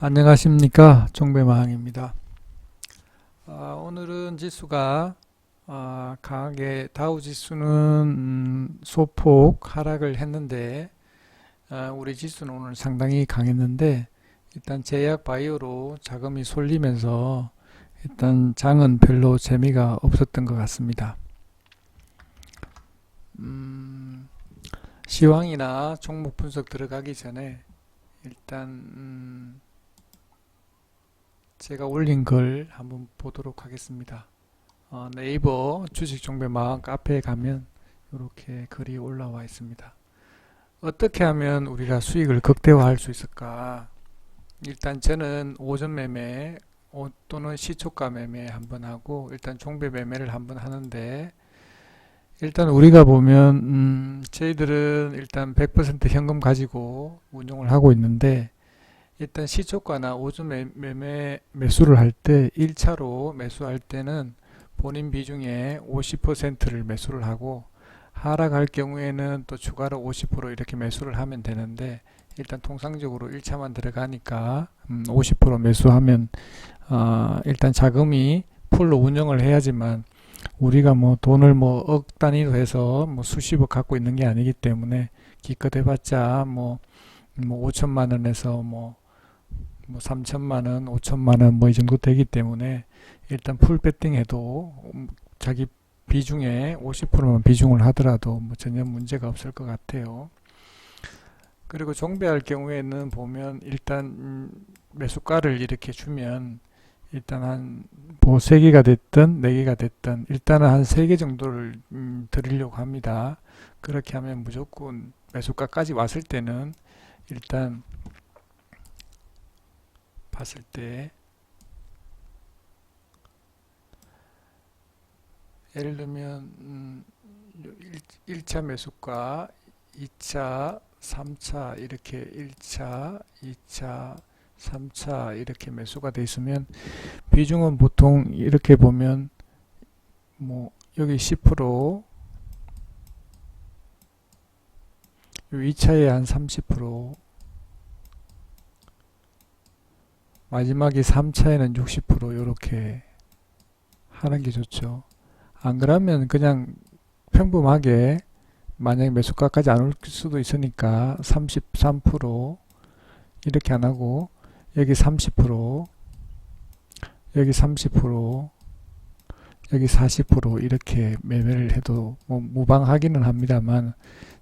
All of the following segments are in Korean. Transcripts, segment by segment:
안녕하십니까, 종배마항입니다. 오늘은 지수가 강하게 다우지수는 소폭 하락을 했는데 우리 지수는 오늘 상당히 강했는데 일단 제약 바이오로 자금이 쏠리면서 일단 장은 별로 재미가 없었던 것 같습니다. 시황이나 종목 분석 들어가기 전에 일단 제가 올린 글 한번 보도록 하겠습니다. 네이버 주식종배마을 카페에 가면 이렇게 글이 올라와 있습니다. 어떻게 하면 우리가 수익을 극대화할 수 있을까? 일단 저는 오전 매매 또는 시초가 매매 한번 하고 일단 종배 매매를 한번 하는데 일단 우리가 보면 저희들은 일단 100% 현금 가지고 운용을 하고 있는데 일단 시초가나 오전 매수를 할 때 1차로 매수할 때는 본인 비중의 50%를 매수를 하고 하락할 경우에는 또 추가로 50% 이렇게 매수를 하면 되는데 일단 통상적으로 1차만 들어가니까 50% 매수하면 일단 자금이 풀로 운영을 해야지만 우리가 뭐 돈을 뭐 억 단위로 해서 뭐 수십억 갖고 있는 게 아니기 때문에 기껏 해봤자 뭐 5천만 원에서 뭐 3천만 원, 5천만 원 뭐 이 정도 되기 때문에 일단 풀 배팅 해도 자기 비중에 50%만 비중을 하더라도 뭐 전혀 문제가 없을 것 같아요. 그리고 종배할 경우에는 보면 일단 매수가를 이렇게 주면 일단 한 뭐 3개가 됐든 4개가 됐든 일단은 한 3개 정도를 드리려고 합니다. 그렇게 하면 무조건 매수가까지 왔을 때는 일단 봤을 때 예를 들면 1차 매수가 2차 3차 이렇게 1차 2차 3차 이렇게 매수가 돼 있으면 비중은 보통 이렇게 보면 뭐 여기 10% 2차에 한 30% 마지막에 3차에는 60% 이렇게 하는 게 좋죠. 안 그러면 그냥 평범하게 만약에 매수가까지 안 올 수도 있으니까 33% 이렇게 안 하고 여기 30% 여기 30% 여기 40% 이렇게 매매를 해도 뭐 무방하기는 합니다만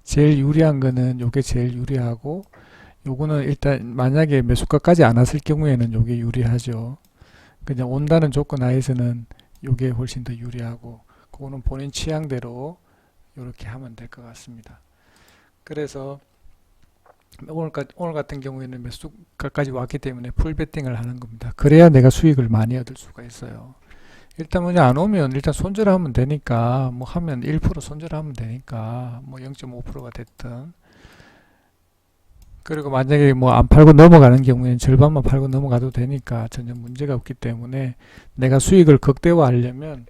제일 유리한 거는 요게 제일 유리하고 요거는 일단 만약에 매수가까지 안 왔을 경우에는 요게 유리하죠. 그냥 온다는 조건 하에서는 요게 훨씬 더 유리하고 그거는 본인 취향대로 이렇게 하면 될 것 같습니다. 그래서 오늘 같은 경우에는 매수가까지 왔기 때문에 풀 베팅을 하는 겁니다. 그래야 내가 수익을 많이 얻을 수가 있어요. 일단 뭐냐 안 오면 일단 손절하면 되니까 뭐 하면 1% 손절하면 되니까 뭐 0.5%가 됐든 그리고 만약에 뭐 안 팔고 넘어가는 경우에는 절반만 팔고 넘어가도 되니까 전혀 문제가 없기 때문에 내가 수익을 극대화하려면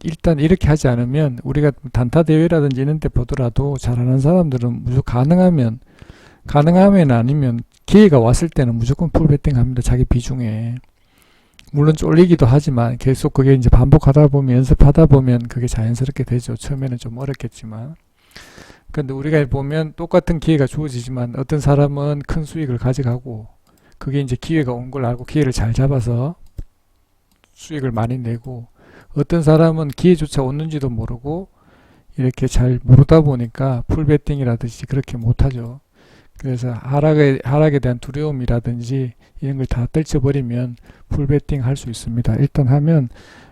일단 이렇게 하지 않으면 우리가 단타 대회라든지 이런 때 보더라도 잘하는 사람들은 무조건 가능하면 아니면 기회가 왔을 때는 무조건 풀 베팅 합니다. 자기 비중에. 물론 쫄리기도 하지만 계속 그게 이제 반복하다 보면 연습하다 보면 그게 자연스럽게 되죠. 처음에는 좀 어렵겠지만. 근데 우리가 보면 똑같은 기회가 주어지지만 어떤 사람은 큰 수익을 가져가고 그게 이제 기회가 온 걸 알고 기회를 잘 잡아서 수익을 많이 내고 어떤 사람은 기회조차 오는지도 모르고 이렇게 잘 모르다 보니까 풀베팅이라든지 그렇게 못하죠. 그래서 하락에 대한 두려움이라든지 이런 걸 다 떨쳐버리면 풀베팅 할 수 있습니다. 일단 하면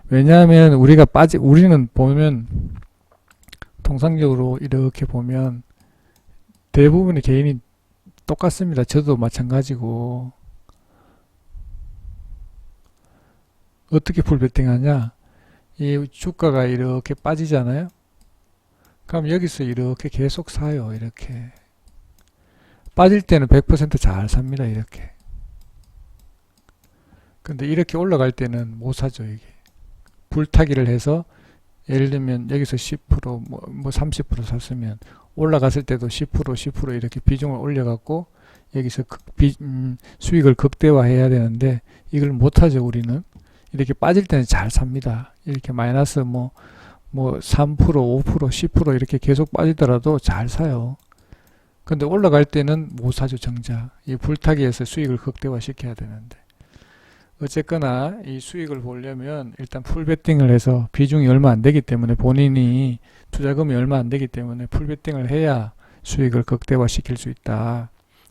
왜냐하면 우리는 보면 통상적으로 이렇게 보면 대부분의 개인이 똑같습니다. 저도 마찬가지고 어떻게 풀베팅 하냐 이 주가가 이렇게 빠지잖아요. 그럼 여기서 이렇게 계속 사요. 이렇게 빠질 때는 100%잘 삽니다. 이렇게. 근데 이렇게 올라갈 때는 못 사죠. 이게 불타기를 해서 예를 들면 여기서 10% 뭐 30% 샀으면 올라갔을 때도 10% 이렇게 비중을 올려갖고 여기서 수익을 극대화해야 되는데 이걸 못하죠. 우리는 이렇게 빠질 때는 잘 삽니다. 이렇게 마이너스 뭐 3%, 5%, 10% 이렇게 계속 빠지더라도 잘 사요. 근데 올라갈 때는 못 사죠. 정작 이 불타기에서 수익을 극대화 시켜야 되는데, 어쨌거나 이 수익을 보려면 일단 풀베팅을 해서, 비중이 얼마 안 되기 때문에, 본인이 투자금이 얼마 안 되기 때문에 풀베팅을 해야 수익을 극대화 시킬 수 있다.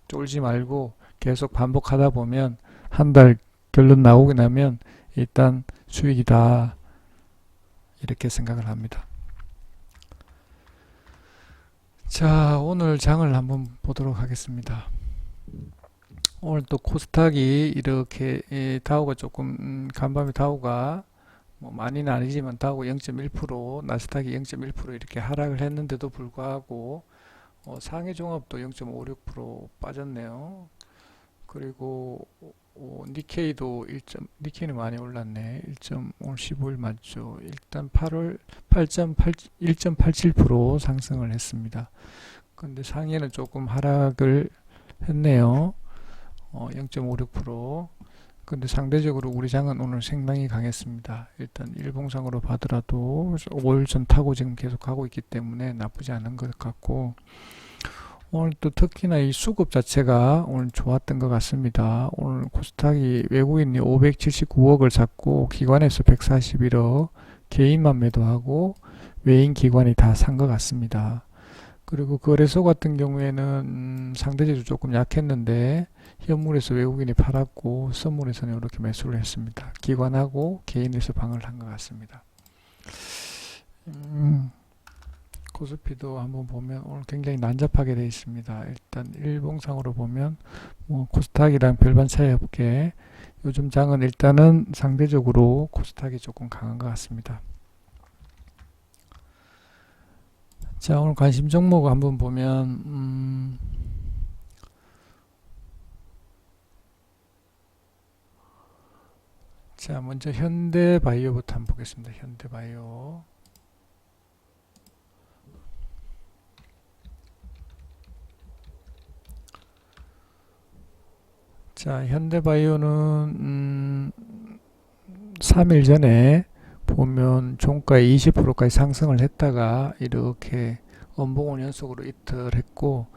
쫄지 말고 계속 반복하다 보면 한 달 결론 나오고 나면 일단 수익이다, 이렇게 생각을 합니다. 자, 오늘 장을 한번 보도록 하겠습니다. 오늘 또 코스닥이 이렇게 다우가 조금 간밤에 다우가 뭐 많이는 아니지만 다우가 0.1%, 나스닥이 0.1% 이렇게 하락을 했는데도 불구하고 상해 종합도 0.56% 빠졌네요. 그리고 니케이도 니케이는 많이 올랐네. 오늘 15일 맞죠? 일단 1.87% 상승을 했습니다. 근데 상해는 조금 하락을 했네요. 0.56%. 근데 상대적으로 우리 장은 오늘 상당히 강했습니다. 일단 일봉상으로 봐더라도 5일선 타고 지금 계속 가고 있기 때문에 나쁘지 않은 것 같고, 오늘 또 특히나 이 수급 자체가 오늘 좋았던 것 같습니다. 오늘 코스닥이 외국인이 579억을 샀고 기관에서 141억, 개인만 매도하고 외인 기관이 다 산 것 같습니다. 그리고 거래소 같은 경우에는 상대적으로 조금 약했는데 현물에서 외국인이 팔았고 선물에서는 이렇게 매수를 했습니다. 기관하고 개인에서 방을 한 것 같습니다. 코스피도 한번 보면 오늘 굉장히 난잡하게 되어 있습니다. 일단 일봉상으로 보면 뭐 코스닥이랑 별반 차이 없게 요즘 장은 일단은 상대적으로 코스닥이 조금 강한 것 같습니다. 자, 오늘 관심 종목 한번 보면 자, 먼저 현대바이오부터 한번 보겠습니다. 현대바이오. 자, 현대바이오는 3일 전에 보면 종가 20%까지 상승을 했다가 이렇게 원봉 연속으로 이틀 했고,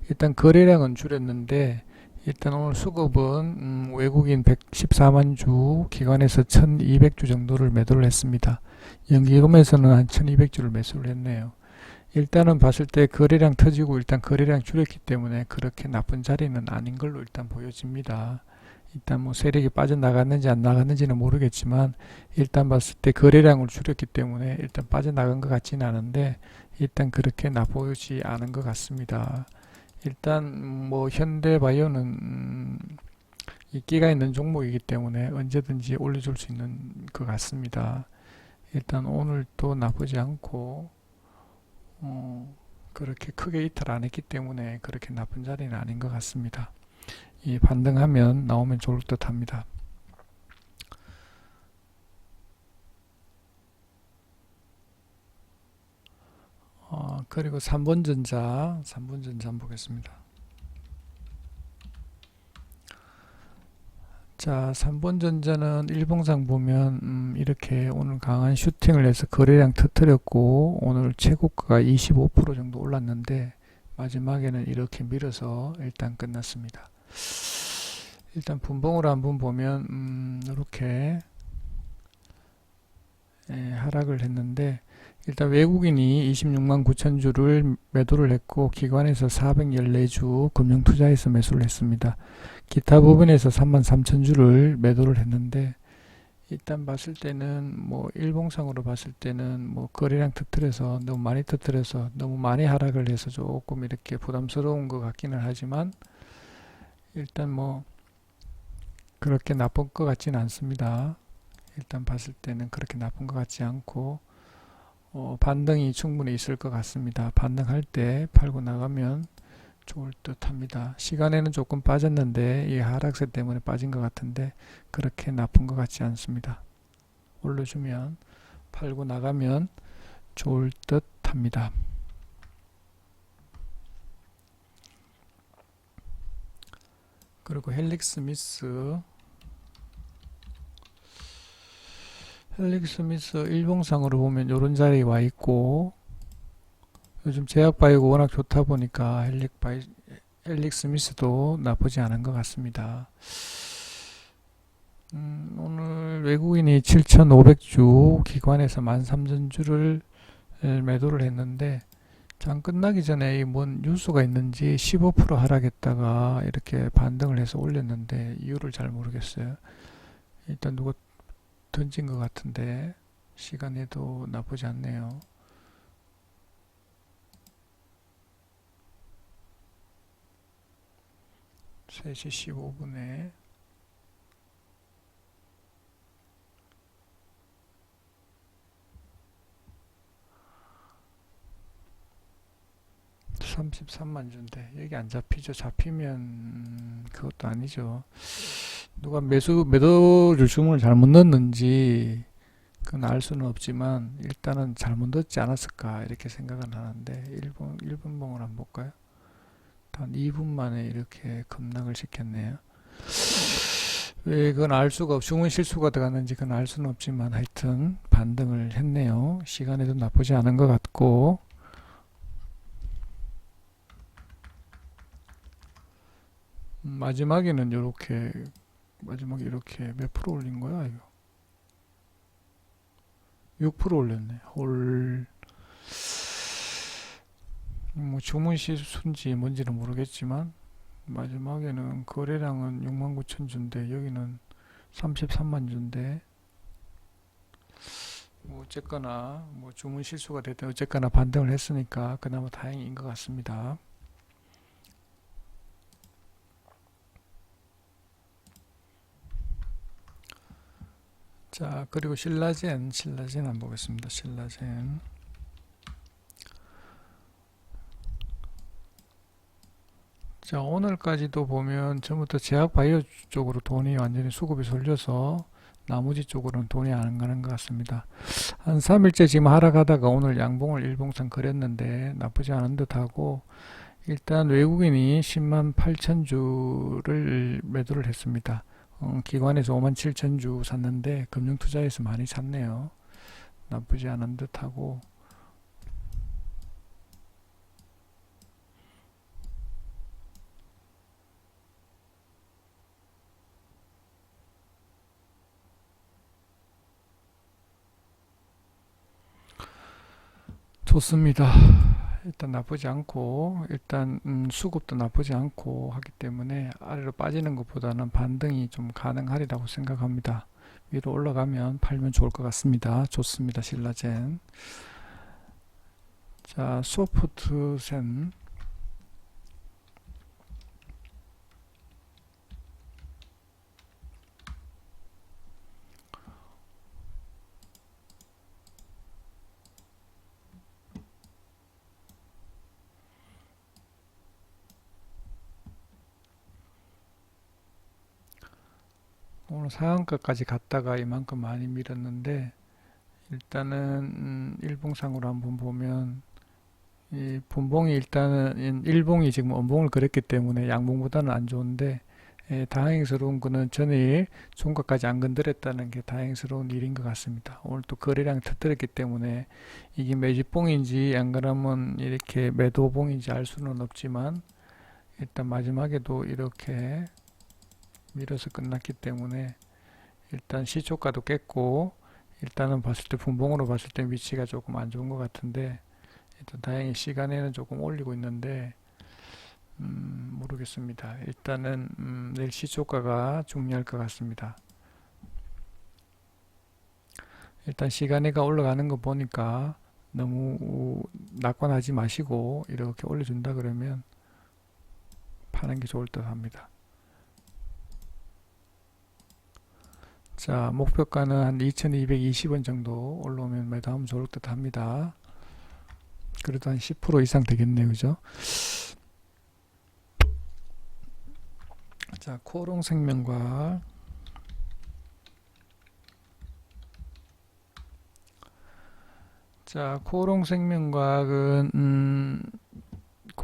일단 거래량은 줄였는데 일단 오늘 수급은 외국인 114만 주, 기관에서 1200주 정도를 매도를 했습니다. 연기금에서는 한 1200주를 매수를 했네요. 일단은 봤을 때 거래량 터지고 일단 거래량 줄였기 때문에 그렇게 나쁜 자리는 아닌 걸로 일단 보여집니다. 일단 뭐 세력이 빠져나갔는지 안 나갔는지는 모르겠지만 일단 봤을 때 거래량을 줄였기 때문에 일단 빠져나간 것 같지는 않은데 일단 그렇게 나쁘지 않은 것 같습니다. 일단 뭐 현대바이오는 인기가 있는 종목이기 때문에 언제든지 올려줄 수 있는 것 같습니다. 일단 오늘도 나쁘지 않고 그렇게 크게 이탈 안 했기 때문에 그렇게 나쁜 자리는 아닌 것 같습니다. 이 반등하면 나오면 좋을 듯 합니다. 그리고 3번전자 한번 보겠습니다. 자, 3번전자는 일봉상 보면 이렇게 오늘 강한 슈팅을 해서 거래량 터뜨렸고 오늘 최고가가 25% 정도 올랐는데 마지막에는 이렇게 밀어서 일단 끝났습니다. 일단 분봉으로 한번 보면 이렇게 하락을 했는데 일단 외국인이 26만 9천 주를 매도를 했고 기관에서 414주 금융투자에서 매수를 했습니다. 기타 부분에서 3만 3천 주를 매도를 했는데 일단 봤을 때는 뭐 일봉상으로 봤을 때는 뭐 거래량 터뜨려서 너무 많이 터뜨려서 너무 많이 하락을 해서 조금 이렇게 부담스러운 것 같기는 하지만 일단 뭐 그렇게 나쁜 것 같지는 않습니다. 일단 봤을 때는 그렇게 나쁜 것 같지 않고 반등이 충분히 있을 것 같습니다. 반등할 때 팔고 나가면 좋을 듯 합니다. 시간에는 조금 빠졌는데 이 하락세 때문에 빠진 것 같은데 그렇게 나쁜 것 같지 않습니다. 올려주면 팔고 나가면 좋을 듯 합니다. 그리고 헬릭스미스 일봉상으로 보면 요런 자리에 와 있고, 요즘 제약바이오가 워낙 좋다 보니까 헬릭스미스도 나쁘지 않은 것 같습니다. 오늘 외국인이 7,500주, 기관에서 13,000주를 매도를 했는데, 장 끝나기 전에 뭔 뉴스가 있는지 15% 하락했다가 이렇게 반등을 해서 올렸는데 이유를 잘 모르겠어요. 일단 누가 던진 것 같은데 시간에도 나쁘지 않네요. 3시 15분에 33만 주인데 여기 안 잡히죠. 잡히면 그것도 아니죠. 누가 매도를 주문을 잘못 넣었는지 그건 알 수는 없지만 일단은 잘못 넣지 않았을까 이렇게 생각은 하는데 1분봉을 한번 볼까요? 단 2분 만에 이렇게 급락을 시켰네요. 왜 그건 알 수가 없, 주문 실수가 들어갔는지 그건 알 수는 없지만 하여튼 반등을 했네요. 시간에도 나쁘지 않은 것 같고, 마지막에는 이렇게 마지막에 이렇게 몇 프로 올린 거야 이거? 6% 올렸네. 뭐 주문 실수인지 뭔지는 모르겠지만 마지막에는 거래량은 69,000주인데 여기는 33만 주인데, 뭐 어쨌거나 뭐 주문 실수가 됐든 어쨌거나 반등을 했으니까 그나마 다행인 것 같습니다. 자, 그리고 신라젠 한번 보겠습니다. 신라젠. 자, 오늘까지도 보면 전부터 제약바이오 쪽으로 돈이 완전히 수급이 쏠려서 나머지 쪽으로는 돈이 안 가는 것 같습니다. 한 3일째 지금 하락하다가 오늘 양봉을 일봉상 그렸는데 나쁘지 않은 듯하고, 일단 외국인이 10만 8천 주를 매도를 했습니다. 기관에서 5만 7천 주 샀는데 금융투자에서 많이 샀네요. 나쁘지 않은 듯하고, 좋습니다. 일단 나쁘지 않고, 일단 수급도 나쁘지 않고 하기 때문에 아래로 빠지는 것보다는 반등이 좀 가능하리라고 생각합니다. 위로 올라가면 팔면 좋을 것 같습니다. 좋습니다. 신라젠. 자, 소프트센. 오늘 상한가까지 갔다가 이만큼 많이 밀었는데, 일단은 일봉상으로 한번 보면 이 분봉이 일단은 일봉이 지금 원봉을 그렸기 때문에 양봉보다는 안 좋은데, 다행스러운 거는 전일 종가까지 안 건드렸다는 게 다행스러운 일인 것 같습니다. 오늘 또 거래량이 터뜨렸기 때문에 이게 매집봉인지 안 그러면 이렇게 매도봉인지 알 수는 없지만, 일단 마지막에도 이렇게 밀어서 끝났기 때문에 일단 시초가도 깼고, 일단은 봤을 때 분봉으로 봤을 때 위치가 조금 안 좋은 것 같은데, 일단 다행히 시간에는 조금 올리고 있는데 모르겠습니다. 일단은 내일 시초가가 중요할 것 같습니다. 일단 시간에가 올라가는 거 보니까 너무 낙관하지 마시고 이렇게 올려준다 그러면 파는 게 좋을 듯 합니다. 자, 목표가는 한 2220원 정도 올라오면 매도하면 좋을 듯 합니다. 그래도 한 10% 이상 되겠네요. 그죠? 자, 코롱생명과 자, 코롱생명과는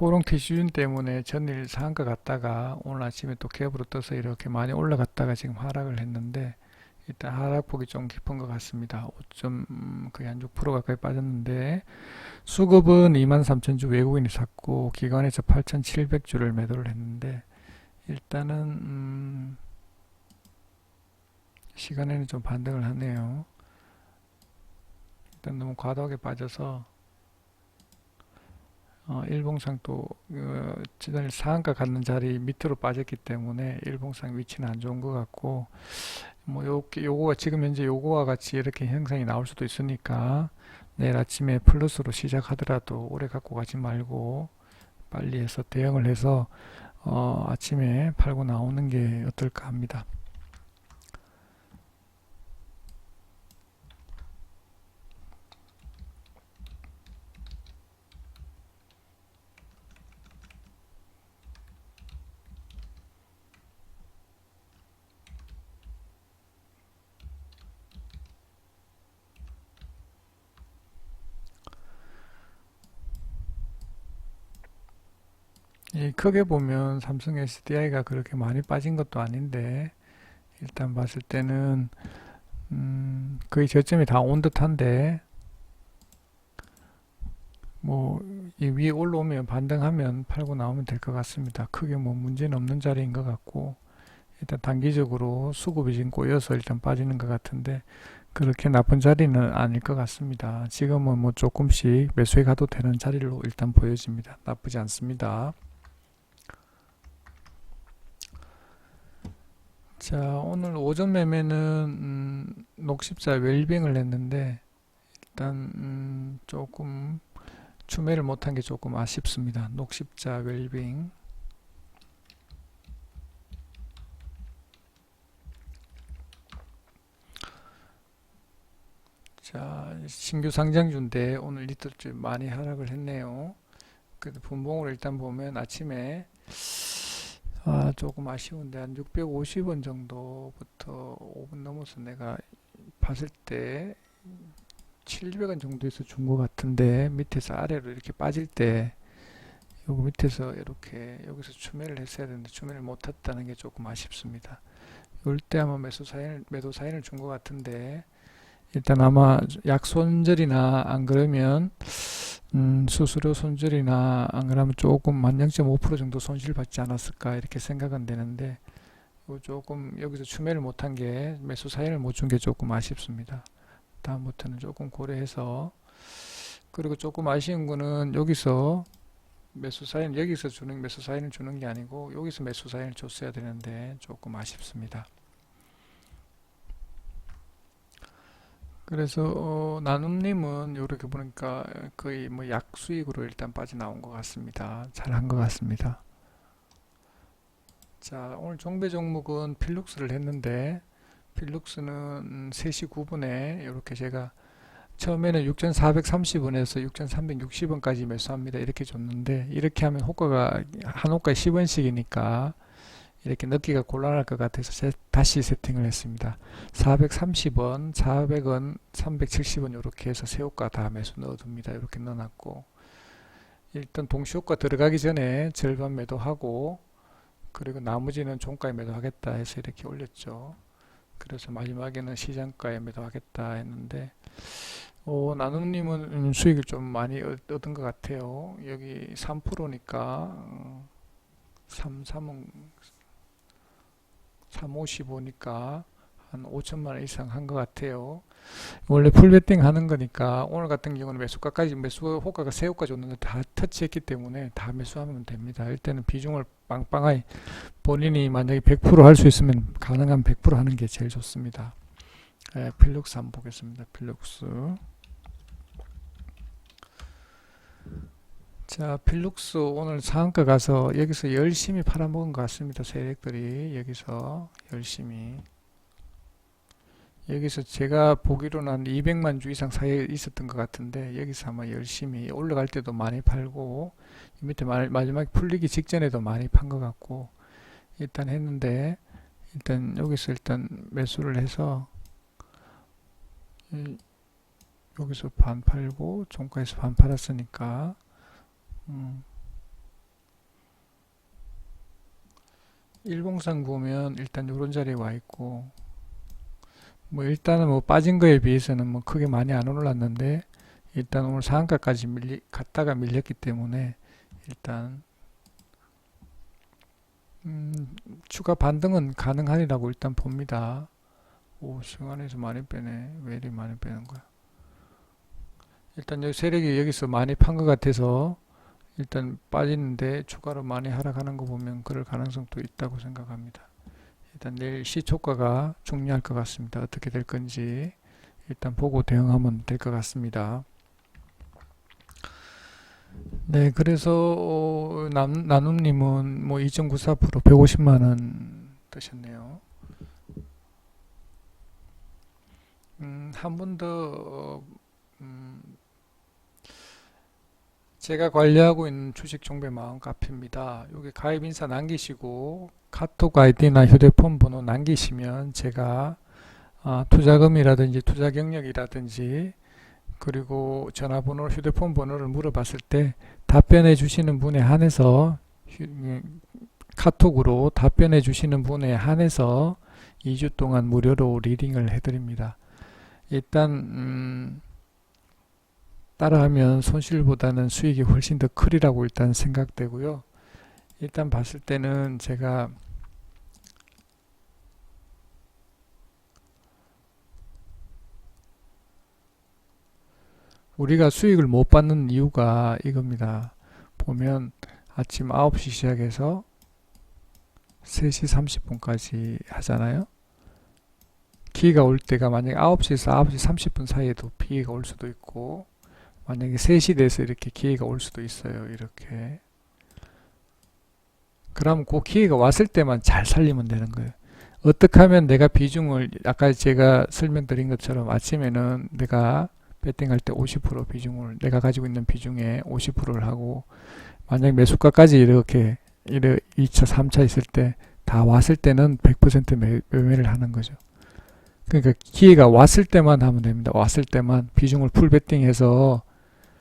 포롱티 시즌 때문에 전일 상한가 갔다가 오늘 아침에 또 갭으로 떠서 이렇게 많이 올라갔다가 지금 하락을 했는데 일단 하락폭이 좀 깊은 것 같습니다. 5점 거의 한 6% 가까이 빠졌는데 수급은 23,000주 외국인이 샀고 기관에서 8,700주를 매도를 했는데 일단은 시간에는 좀 반등을 하네요. 일단 너무 과도하게 빠져서 일봉상 또 지난일 상한가 갖는 자리 밑으로 빠졌기 때문에 일봉상 위치는 안 좋은 것 같고 뭐 요거가 지금 현재 요거와 같이 이렇게 형상이 나올 수도 있으니까 내일 아침에 플러스로 시작하더라도 오래 갖고 가지 말고 빨리 해서 대응을 해서 아침에 팔고 나오는 게 어떨까 합니다. 크게 보면 삼성 SDI가 그렇게 많이 빠진 것도 아닌데 일단 봤을 때는 거의 저점이 다 온 듯한데 뭐 이 위에 올라오면 반등하면 팔고 나오면 될 것 같습니다. 크게 뭐 문제는 없는 자리인 것 같고 일단 단기적으로 수급이 지금 꼬여서 일단 빠지는 것 같은데 그렇게 나쁜 자리는 아닐 것 같습니다. 지금은 뭐 조금씩 매수해 가도 되는 자리로 일단 보여집니다. 나쁘지 않습니다. 자, 오늘 오전 매매는 녹십자 웰빙을 했는데 일단 조금 추매를 못한 게 조금 아쉽습니다. 녹십자 웰빙. 자, 신규 상장주인데 오늘 리터주 많이 하락을 했네요. 그래도 분봉으로 일단 보면 아침에 조금 아쉬운데 한 650원 정도부터 5분 넘어서 내가 봤을 때 700원 정도에서 준 것 같은데 밑에서 아래로 이렇게 빠질 때 요거 밑에서 이렇게 여기서 추매를 했어야 되는데 추매를 못했다는 게 조금 아쉽습니다. 이럴 때 아마 매도 사인을 준 것 같은데 일단 아마 약 손절이나 안 그러면 수수료 손절이나 안 그러면 조금 한 0.5% 정도 손실 받지 않았을까 이렇게 생각은 되는데 조금 여기서 추매를 못한 게 매수 사인을 못 준 게 조금 아쉽습니다. 다음부터는 조금 고려해서 그리고 조금 아쉬운 거는 여기서 매수 사인 여기서 주는 매수 사인을 주는 게 아니고 여기서 매수 사인을 줬어야 되는데 조금 아쉽습니다. 그래서 나눔님은 이렇게 보니까 거의 뭐 약수익으로 일단 빠져나온 것 같습니다. 잘한 것 같습니다. 자, 오늘 종배 종목은 필룩스를 했는데 필룩스는 3시 9분에 이렇게 제가 처음에는 6,430원에서 6,360원까지 매수합니다. 이렇게 줬는데 이렇게 하면 호가가 한 호가에 10원씩이니까 이렇게 넣기가 곤란할 것 같아서 다시 세팅을 했습니다. 430원, 400원, 370원 이렇게 해서 세 호가 다 매수 넣어둡니다. 이렇게 넣어놨고 일단 동시호가 들어가기 전에 절반 매도하고 그리고 나머지는 종가에 매도하겠다 해서 이렇게 올렸죠. 그래서 마지막에는 시장가에 매도하겠다 했는데 나눔님은 수익을 좀 많이 얻은 것 같아요. 여기 3%니까 355니까 한 5천만 원 이상 한 것 같아요. 원래 풀베팅 하는 거니까 오늘 같은 경우는 매수가까지 매수 호가가 세 호가 줬는데 다 터치했기 때문에 다 매수하면 됩니다. 일단은 비중을 빵빵하게 본인이 만약에 100% 할 수 있으면 가능한 100% 하는 게 제일 좋습니다. 필룩스 한번 보겠습니다. 필룩스. 자, 필룩스 오늘 상한가 가서 여기서 열심히 팔아먹은 것 같습니다. 세력들이 여기서 열심히 여기서 제가 보기로는 한 200만 주 이상 사이에 있었던 것 같은데 여기서 아마 열심히 올라갈 때도 많이 팔고 밑에 마지막에 풀리기 직전에도 많이 판 것 같고 일단 했는데 일단 여기서 일단 매수를 해서 여기서 반 팔고 종가에서 반 팔았으니까 일봉상 보면 일단 요런 자리에 와 있고, 뭐 일단은 뭐 빠진 거에 비해서는 뭐 크게 많이 안 올랐는데, 일단 오늘 상한가까지 갔다가 밀렸기 때문에 일단 추가 반등은 가능하리라고 일단 봅니다. 오, 시간에서 많이 빼네. 왜 이리 많이 빼는 거야? 일단 여기 세력이 여기서 많이 판 것 같아서 일단 빠지는데 추가로 많이 하락하는 거 보면 그럴 가능성도 있다고 생각합니다. 일단 내일 시초가가 중요할 것 같습니다. 어떻게 될 건지 일단 보고 대응하면 될 것 같습니다. 네, 그래서 나눔님은 뭐 2.94% 150만원 뜨셨네요. 한 번 더 제가 관리하고 있는 주식 종배 마음 카페입니다. 여기 가입 인사 남기시고 카톡 아이디나 휴대폰 번호 남기시면 제가 투자금이라든지 투자 경력이라든지 그리고 전화번호, 휴대폰 번호를 물어봤을 때 답변해 주시는 분에 한해서 카톡으로 답변해 주시는 분에 한해서 2주 동안 무료로 리딩을 해드립니다. 일단 따라하면 손실보다는 수익이 훨씬 더 크리라고 일단 생각되고요. 일단 봤을 때는 제가 우리가 수익을 못 받는 이유가 이겁니다. 보면 아침 9시 시작해서 3시 30분까지 하잖아요. 기회가 올 때가 만약에 9시에서 9시 30분 사이에도 기회가 올 수도 있고 만약에 3시 돼서 이렇게 기회가 올 수도 있어요. 이렇게. 그럼 그 기회가 왔을 때만 잘 살리면 되는 거예요. 어떻게 하면 내가 비중을 아까 제가 설명드린 것처럼 아침에는 내가 배팅할 때 50% 비중을 내가 가지고 있는 비중에 50%를 하고 만약 매수가까지 이렇게 2차, 3차 있을 때 다 왔을 때는 100% 매매를 하는 거죠. 그러니까 기회가 왔을 때만 하면 됩니다. 왔을 때만 비중을 풀 배팅해서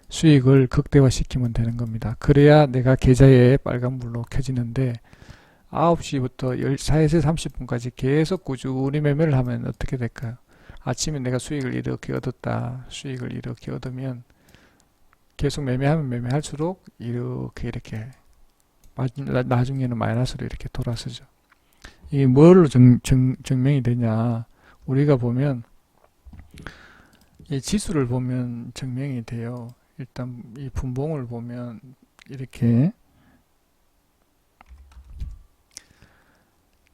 수익을 극대화시키면 되는 겁니다. 그래야 내가 계좌에 빨간불로 켜지는데 9시부터 14시 30분까지 계속 꾸준히 매매를 하면 어떻게 될까요? 아침에 내가 수익을 이렇게 얻었다. 수익을 이렇게 얻으면 계속 매매하면 매매할수록 이렇게 나중에는 마이너스로 이렇게 돌아서죠. 이게 뭘로 증명이 되냐? 우리가 보면 이 지수를 보면 증명이 돼요. 일단 이 분봉을 보면 이렇게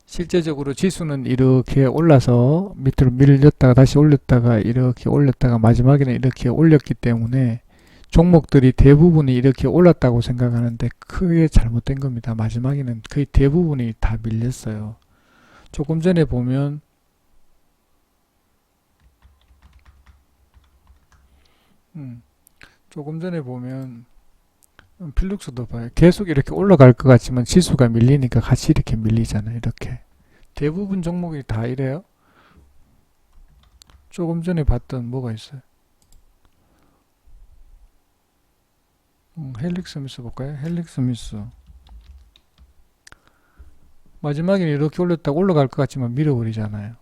실제적으로 지수는 이렇게 올라서 밑으로 밀렸다가 다시 올렸다가 이렇게 올렸다가 마지막에는 이렇게 올렸기 때문에 종목들이 대부분이 이렇게 올랐다고 생각하는데 크게 잘못된 겁니다. 마지막에는 거의 대부분이 다 밀렸어요. 조금 전에 보면 조금 전에 보면 필룩스도 봐요. 계속 이렇게 올라갈 것 같지만 지수가 밀리니까 같이 이렇게 밀리잖아요. 이렇게 대부분 종목이 다 이래요. 조금 전에 봤던 뭐가 있어요? 헬릭스미스 볼까요? 헬릭스미스 마지막에 이렇게 올렸다가 올라갈 것 같지만 밀어버리잖아요.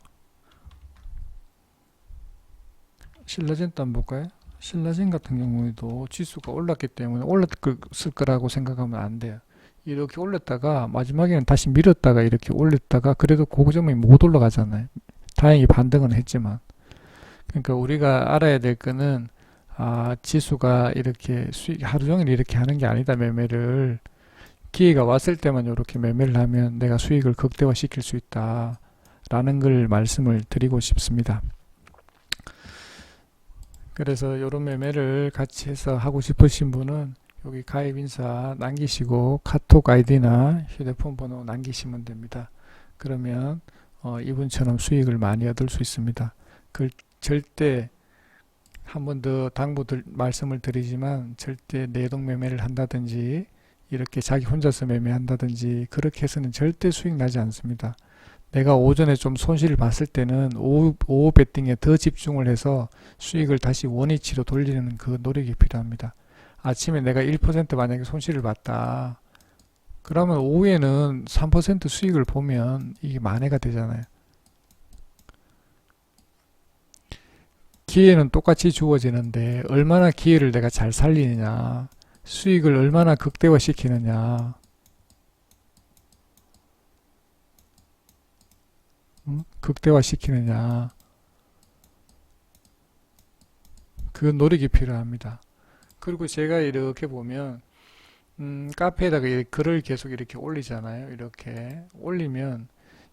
신라젠도 한번 볼까요? 신라젠 같은 경우에도 지수가 올랐기 때문에 올랐을 거라고 생각하면 안 돼요. 이렇게 올렸다가 마지막에는 다시 밀었다가 이렇게 올렸다가 그래도 고점이 못 올라가잖아요. 다행히 반등은 했지만. 그러니까 우리가 알아야 될 거는 지수가 이렇게 하루 종일 이렇게 하는 게 아니다. 매매를 기회가 왔을 때만 이렇게 매매를 하면 내가 수익을 극대화시킬 수 있다 라는 걸 말씀을 드리고 싶습니다. 그래서 이런 매매를 같이 해서 하고 싶으신 분은 여기 가입 인사 남기시고 카톡 아이디나 휴대폰 번호 남기시면 됩니다. 그러면 이분처럼 수익을 많이 얻을 수 있습니다. 절대 한 번 더 말씀을 드리지만 절대 내동 매매를 한다든지 이렇게 자기 혼자서 매매한다든지 그렇게 해서는 절대 수익 나지 않습니다. 내가 오전에 좀 손실을 봤을 때는 오후 베팅에 더 집중을 해서 수익을 다시 원위치로 돌리는 그 노력이 필요합니다. 아침에 내가 1% 만약에 손실을 봤다. 그러면 오후에는 3% 수익을 보면 이게 만회가 되잖아요. 기회는 똑같이 주어지는데 얼마나 기회를 내가 잘 살리느냐, 수익을 얼마나 극대화시키느냐, 극대화시키느냐, 그 노력이 필요합니다. 그리고 제가 이렇게 보면 카페에다가 글을 계속 이렇게 올리잖아요. 이렇게 올리면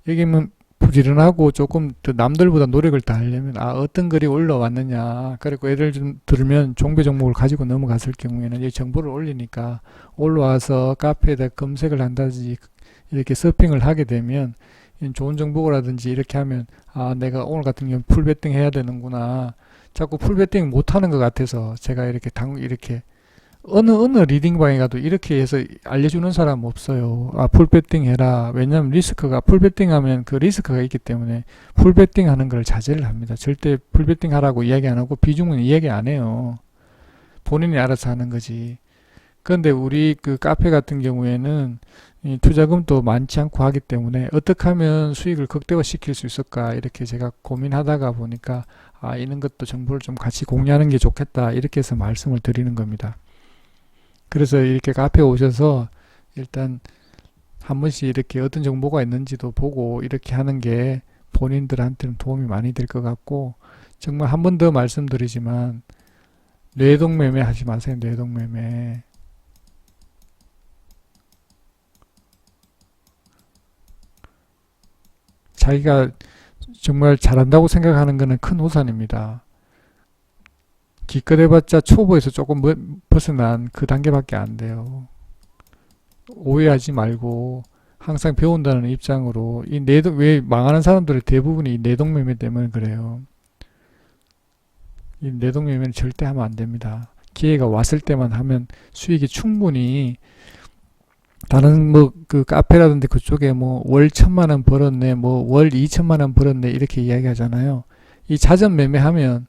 여기면 부지런하고 조금 더 남들보다 노력을 다 하려면 어떤 글이 올라왔느냐, 그리고 예를 좀 들면 종배 종목을 가지고 넘어갔을 경우에는 이 정보를 올리니까 올라와서 카페에다 검색을 한다든지 이렇게 서핑을 하게 되면 좋은 정보라든지 이렇게 하면 내가 오늘 같은 경우 풀베팅 해야 되는구나, 자꾸 풀베팅 못하는 것 같아서 제가 이렇게 어느 리딩방에 가도 이렇게 해서 알려주는 사람 없어요. 풀베팅 해라. 왜냐면 풀베팅 하면 그 리스크가 있기 때문에 풀베팅 하는 걸 자제를 합니다. 절대 풀베팅 하라고 이야기 안 하고 비중은 이야기 안 해요. 본인이 알아서 하는 거지. 그런데 우리 그 카페 같은 경우에는 이 투자금도 많지 않고 하기 때문에 어떻게 하면 수익을 극대화시킬 수 있을까, 이렇게 제가 고민하다가 보니까 이런 것도 정보를 좀 같이 공유하는 게 좋겠다, 이렇게 해서 말씀을 드리는 겁니다. 그래서 이렇게 카페에 오셔서 일단 한 번씩 이렇게 어떤 정보가 있는지도 보고 이렇게 하는 게 본인들한테는 도움이 많이 될 것 같고, 정말 한 번 더 말씀드리지만 뇌동매매 하지 마세요. 뇌동매매. 자기가 정말 잘한다고 생각하는 것은 큰 오산입니다. 기껏 해봤자 초보에서 조금 벗어난 그 단계밖에 안 돼요. 오해하지 말고 항상 배운다는 입장으로 왜 망하는 사람들의 대부분이 내동매매 때문에 그래요. 이 내동매매는 절대 하면 안 됩니다. 기회가 왔을 때만 하면 수익이 충분히, 다른 그 카페라든지 그쪽에 월 1,000만원 벌었네, 월 2,000만원 벌었네, 이렇게 이야기 하잖아요. 이 자전 매매하면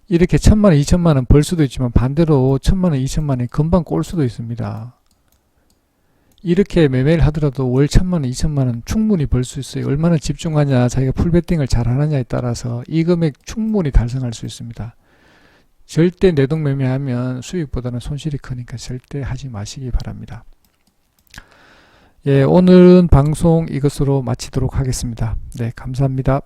이렇게 1,000만원, 2,000만원 벌 수도 있지만 반대로 1,000만원, 2,000만원이 금방 꼴 수도 있습니다. 이렇게 매매를 하더라도 월 1,000만원, 2,000만원 충분히 벌 수 있어요. 얼마나 집중하냐, 자기가 풀베팅을 잘 하느냐에 따라서 이 금액 충분히 달성할 수 있습니다. 절대 내동 매매하면 수익보다는 손실이 크니까 절대 하지 마시기 바랍니다. 예, 오늘은 방송 이것으로 마치도록 하겠습니다. 네, 감사합니다.